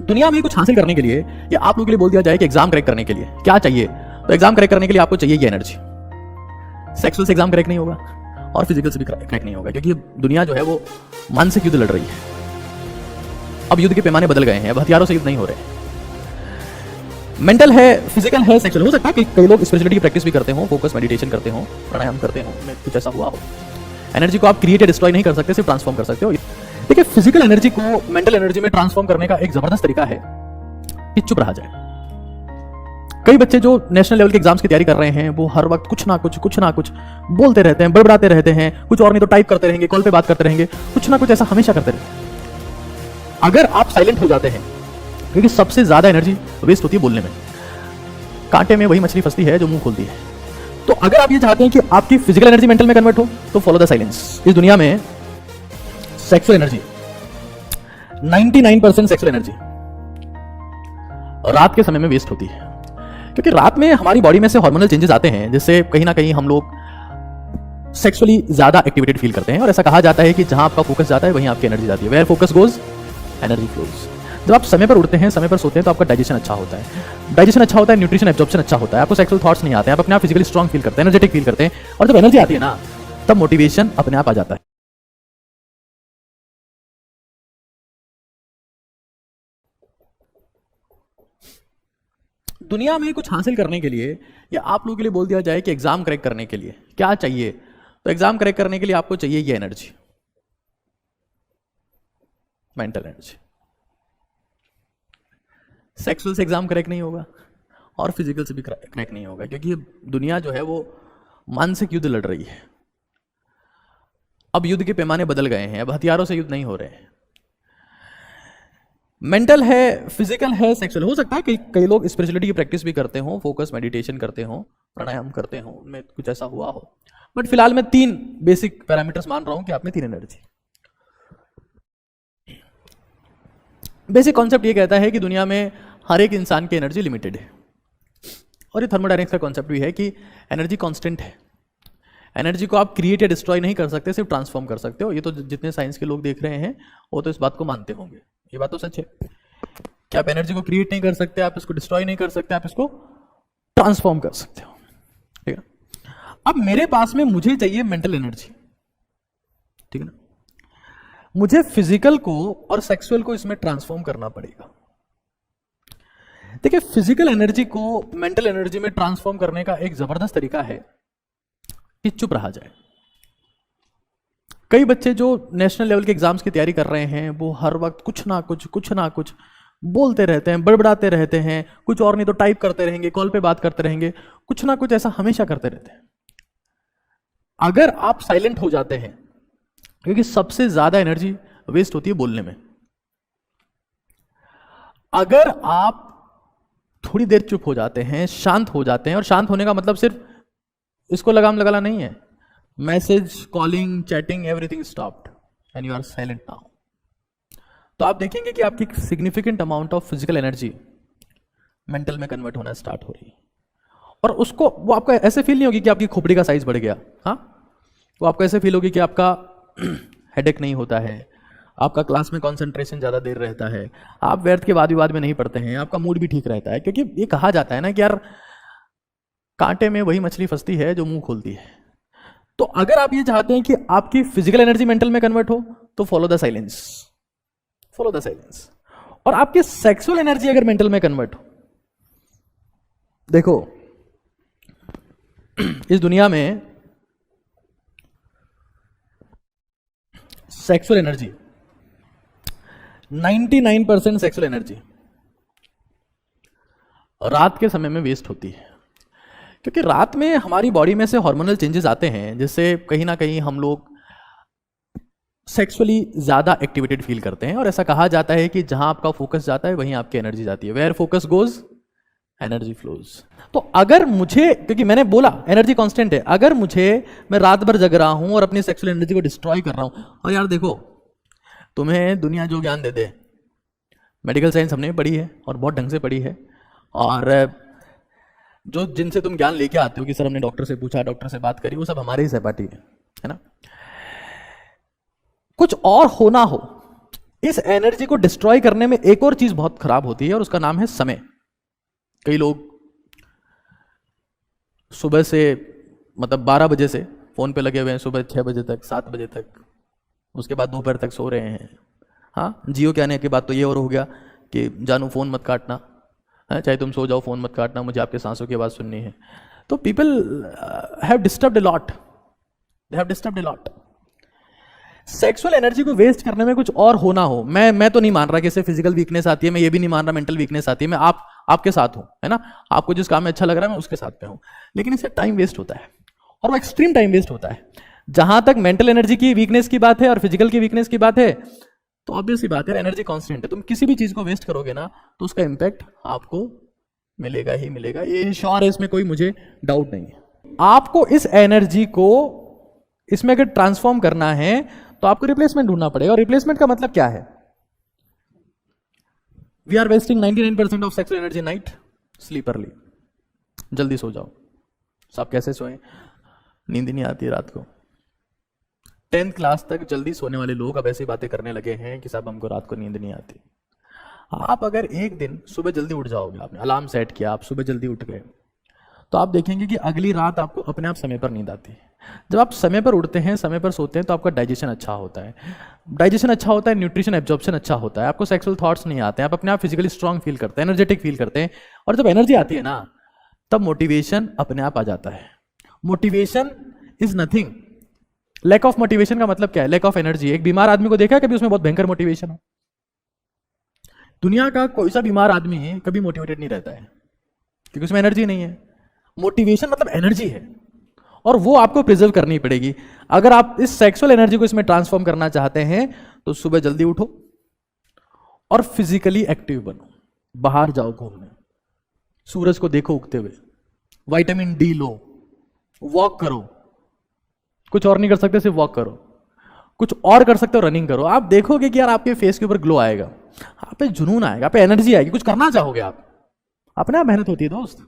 दुनिया में कुछ हासिल करने के लिए या आप लोगों के लिए बोल दिया जाए कि एग्जाम क्रैक करने के लिए क्या चाहिए, तो एग्जाम क्रैक करने के लिए आपको चाहिए ये एनर्जी। सेक्सुअल से एग्जाम क्रैक नहीं होगा और फिजिकल से भी क्रैक नहीं होगा, क्योंकि दुनिया जो है वो मानसिक युद्ध लड़ रही है। अब युद्ध के पैमाने बदल गए हैं, अब हथियारों से युद्ध नहीं हो रहे। मेंटल है, फिजिकल है, सेक्सुअल। हो सकता है कि कई लोग स्पिरिचुअलिटी की प्रैक्टिस भी करते हो, फोकस मेडिटेशन करते हो, प्राणायाम करते हो, कुछ ऐसा हुआ हो। एनर्जी को आप क्रिएट या डिस्ट्रॉय नहीं कर सकते, सिर्फ ट्रांसफॉर्म कर सकते हो। देखिए, फिजिकल एनर्जी को मेंटल एनर्जी में ट्रांसफॉर्म करने का एक जबरदस्त तरीका है कि चुप रहा जाए। कई बच्चे जो नेशनल लेवल के एग्जाम्स की तैयारी कर रहे हैं, वो हर वक्त कुछ ना कुछ बोलते रहते हैं, बड़बड़ाते रहते हैं, कुछ और नहीं तो टाइप करते रहेंगे, कॉल पे बात करते रहेंगे, कुछ ना कुछ ऐसा हमेशा करते रहते हैं। अगर आप साइलेंट हो जाते हैं, क्योंकि सबसे ज्यादा एनर्जी वेस्ट होती है बोलने में, कांटे में वही मछली फंसती है जो मुंह खोलती है। तो अगर आप ये चाहते हैं कि आपकी फिजिकल एनर्जी मेंटल में कन्वर्ट हो, तो फॉलो द साइलेंस। इस दुनिया में सेक्सुअल एनर्जी 99% सेक्सुअल एनर्जी रात के समय में वेस्ट होती है, क्योंकि रात में हमारी बॉडी में से हार्मोनल चेंजेस आते हैं, जिससे कहीं ना कहीं हम लोग सेक्सुअली ज्यादा एक्टिवेटेड फील करते हैं। और ऐसा कहा जाता है कि जहां आपका फोकस जाता है वहीं आपकी एनर्जी जाती है। Where focus goes energy flows. जब आप समय पर उठते हैं, समय पर सोते हैं, तो आपका डाइजेशन अच्छा होता है। डाइजेशन अच्छा होता है, न्यूट्रिशन एब्जॉर्प्शन अच्छा होता है, आपको सेक्सुअल थॉट्स नहीं आते हैं, आप अपने आप फिजिकली स्ट्रांग फील करते हैं, एनर्जेटिक फील करते हैं। और जब एनर्जी आती है ना, तब मोटिवेशन अपने आप आ जाता है। दुनिया में कुछ हासिल करने के लिए या आप लोगों के लिए बोल दिया जाए कि एग्जाम क्रैक करने के लिए क्या चाहिए, तो एग्जाम क्रैक करने के लिए आपको चाहिए ये एनर्जी, मेंटल एनर्जी। सेक्सुअल से एग्जाम क्रैक नहीं होगा और फिजिकल से भी क्रैक नहीं होगा, क्योंकि दुनिया जो है वो मानसिक युद्ध लड़ रही है। अब युद्ध के पैमाने बदल गए हैं, अब हथियारों से युद्ध नहीं हो रहे हैं। मेंटल है, फिजिकल है, सेक्सुअल। हो सकता है कि कई लोग स्पिरिचुअलिटी की प्रैक्टिस भी करते हो, फोकस मेडिटेशन करते हो, प्राणायाम करते हो, उनमें कुछ ऐसा हुआ हो। बट फिलहाल मैं 3 बेसिक पैरामीटर्स मान रहा हूं कि आप में 3 एनर्जी। बेसिक कॉन्सेप्ट ये कहता है कि दुनिया में हर एक इंसान की एनर्जी लिमिटेड है, और ये थर्मोडायनेमिक्स का कॉन्सेप्ट भी है कि एनर्जी कांस्टेंट है। एनर्जी को आप क्रिएट या डिस्ट्रॉय नहीं कर सकते, सिर्फ ट्रांसफॉर्म कर सकते हो। ये तो जितने साइंस के लोग देख रहे हैं वो तो इस बात को मानते होंगे। ये बात तो सच है कि आप एनर्जी को क्रिएट नहीं कर सकते, आप इसको डिस्ट्रॉय नहीं कर सकते, आप इसको ट्रांसफॉर्म कर सकते हो। ठीक है। अब मेरे पास में मुझे चाहिए मेंटल एनर्जी, ठीक है ना। मुझे फिजिकल को और सेक्सुअल को इसमें ट्रांसफॉर्म करना पड़ेगा। देखिए, फिजिकल एनर्जी को मेंटल एनर्जी में ट्रांसफॉर्म करने का एक जबरदस्त तरीका है कि चुप रहा जाए। कई बच्चे जो नेशनल लेवल के एग्जाम्स की तैयारी कर रहे हैं, वो हर वक्त कुछ ना कुछ बोलते रहते हैं, बड़बड़ाते रहते हैं, कुछ और नहीं तो टाइप करते रहेंगे, कॉल पे बात करते रहेंगे, कुछ ना कुछ ऐसा हमेशा करते रहते हैं। अगर आप साइलेंट हो जाते हैं, क्योंकि सबसे ज्यादा एनर्जी वेस्ट होती है बोलने में, अगर आप थोड़ी देर चुप हो जाते हैं, शांत हो जाते हैं, और शांत होने का मतलब सिर्फ इसको लगाम लगाना नहीं है, message, calling, chatting, everything stopped and you are silent now, तो आप देखेंगे कि आपकी significant amount of physical energy mental में कन्वर्ट होना स्टार्ट हो रही है। और उसको वो आपको ऐसे फील नहीं होगी कि आपकी खोपड़ी का साइज बढ़ गया, हाँ, वो आपको ऐसे फील होगी कि आपका हेडेक नहीं होता है, आपका क्लास में कंसंट्रेशन ज़्यादा देर रहता है, आप व्यर्थ के वाद विवाद में नहीं पड़ते हैं, आपका मूड भी ठीक रहता है। क्योंकि ये कहा जाता है ना कि यार, कांटे में वही मछली फंसती है जो मुंह खोलती है। तो अगर आप ये चाहते हैं कि आपकी फिजिकल एनर्जी मेंटल में कन्वर्ट हो, तो follow the silence, follow the silence. और आपकी सेक्सुअल एनर्जी अगर मेंटल में कन्वर्ट हो, देखो इस दुनिया में सेक्सुअल एनर्जी 99% सेक्सुअल एनर्जी रात के समय में वेस्ट होती है, क्योंकि रात में हमारी बॉडी में से हार्मोनल चेंजेस आते हैं, जिससे कहीं ना कहीं हम लोग सेक्सुअली ज्यादा एक्टिवेटेड फील करते हैं। और ऐसा कहा जाता है कि जहां आपका फोकस जाता है वहीं आपकी एनर्जी जाती है। Where focus goes energy flows. तो अगर मुझे, क्योंकि मैंने बोला एनर्जी कांस्टेंट है, अगर मैं रात भर जग रहा हूं और अपनी सेक्सुअल एनर्जी को डिस्ट्रॉय कर रहा हूं, और यार देखो, तुम्हें दुनिया जो ज्ञान दे दे, मेडिकल साइंस हमने पढ़ी है और बहुत ढंग से पढ़ी है, और जो जिनसे तुम ज्ञान लेके आते हो कि सर हमने डॉक्टर से पूछा, डॉक्टर से बात करी, वो सब हमारे ही सहपाठी है ना। कुछ और होना हो इस एनर्जी को डिस्ट्रॉय करने में एक और चीज बहुत खराब होती है और उसका नाम है समय। कई लोग सुबह से मतलब 12 बजे से फोन पे लगे हुए हैं, सुबह 6 बजे तक, 7 बजे तक, उसके बाद दोपहर तक सो रहे हैं। हाँ, जियो के आने के बाद तो ये और हो गया कि जानू फोन मत काटना, चाहे तुम सो जाओ फोन मत काटना, मुझे आपके सांसों की आवाज सुननी है। तो people have disturbed a lot, they have disturbed a lot. Sexual energy को वेस्ट करने में कुछ और होना हो, मैं तो नहीं मान रहा कि इससे फिजिकल वीकनेस आती है, मैं ये भी नहीं मान रहा मेंटल वीकनेस आती है, मैं आपके साथ हूं, है ना, आपको जिस काम में अच्छा लग रहा है मैं उसके साथ पे हूं, लेकिन इससे टाइम वेस्ट होता है और वो एक्सट्रीम टाइम वेस्ट होता है। जहां तक मेंटल एनर्जी की वीकनेस की बात है और फिजिकल की वीकनेस की बात है, तो ऑब्वियसली बात है, एनर्जी कांस्टेंट है, तुम किसी भी चीज को वेस्ट करोगे ना तो उसका इंपैक्ट आपको मिलेगा ही मिलेगा, ये श्योर है, इसमें कोई मुझे डाउट नहीं है। आपको इस एनर्जी को इसमें अगर ट्रांसफॉर्म करना है तो आपको रिप्लेसमेंट ढूंढना पड़ेगा। और रिप्लेसमेंट का मतलब क्या है? We are wasting 99% of sexual energy night, sleep early, जल्दी सो जाओ। सब कैसे सोएं? नींद नहीं आती रात को। 10th क्लास तक जल्दी सोने वाले लोग अब ऐसी बातें करने लगे हैं कि साहब हमको रात को नींद नहीं आती। आप अगर एक दिन सुबह जल्दी उठ जाओगे, आपने अलार्म सेट किया, आप सुबह जल्दी उठ गए, तो आप देखेंगे कि अगली रात आपको अपने आप समय पर नींद आती है। जब आप समय पर उठते हैं, समय पर सोते हैं, तो आपका डाइजेशन अच्छा होता है, डाइजेशन अच्छा होता है, न्यूट्रिशन एब्जॉर्प्शन अच्छा होता है, आपको सेक्सुअल थॉट्स नहीं आते हैं, आप अपने आप फिजिकली स्ट्रांग फील करते हैं, एनर्जेटिक फील करते हैं। और जब एनर्जी आती है ना, तब मोटिवेशन अपने आप आ जाता है। Motivation is nothing. Lack of motivation का मतलब क्या है? Lack of energy. एक बीमार आदमी को देखा है कभी उसमें बहुत भयंकर मोटिवेशन हो? दुनिया का कोई सा बीमार आदमी कभी मोटिवेटेड नहीं रहता है, क्योंकि उसमें एनर्जी नहीं है। मोटिवेशन मतलब एनर्जी है और वो आपको प्रिजर्व करनी पड़ेगी। अगर आप इस सेक्सुअल एनर्जी को इसमें ट्रांसफॉर्म करना चाहते हैं तो सुबह जल्दी उठो और फिजिकली एक्टिव बनो, बाहर जाओ घूमने, सूरज को देखो उगते हुए, विटामिन डी लो, वॉक करो, कुछ और नहीं कर सकते सिर्फ वॉक करो, कुछ और कर सकते हो रनिंग करो। आप देखोगे कि यार आपके फेस के ऊपर ग्लो आएगा, आप पे जुनून आएगा, आप पे एनर्जी आएगी, कुछ करना चाहोगे आप। अपने आप मेहनत होती है दोस्त।